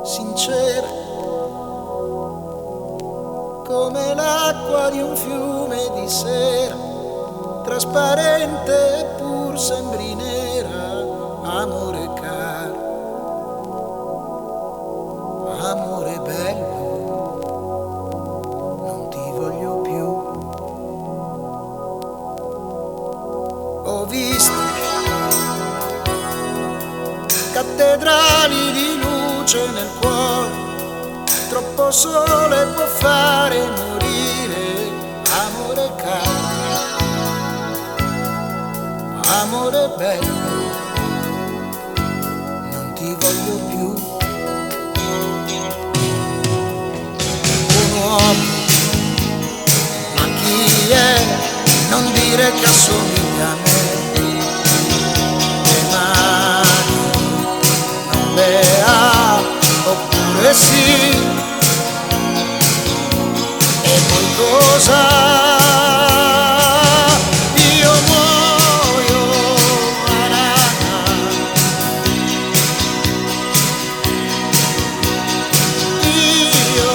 sincera, come l'acqua di un fiume di sera, trasparente eppur sembri nera, amore caro, amore bello, non ti voglio più. Ho visto cattedrali di luce nel cuore, troppo sole può fare morire, amore caro, amore bello, non ti voglio più. Un uomo, ma chi è? Non dire che assomiglia a me. Le mani non le ha, oppure sì. E poi cosa? Io muoio, banana. Io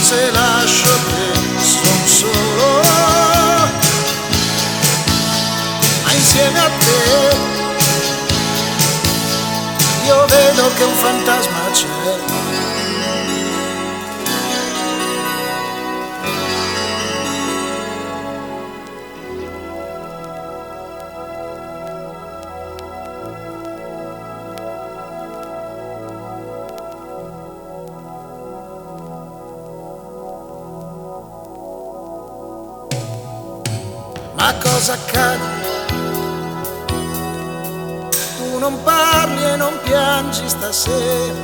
se lascio te son solo, ma insieme a te io vedo che un fantasma c'è. Ma cosa accade? Tu non parli e non piangi stasera,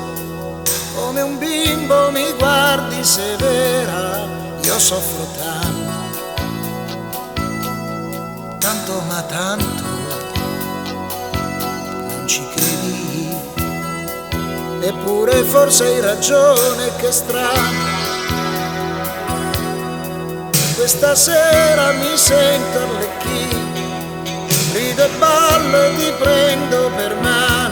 come un bimbo mi guardi severa. Io soffro tanto, tanto ma tanto, non ci credi? Eppure forse hai ragione, che strano. Questa sera mi sento arlecchino, rido e ballo e ti prendo per mano.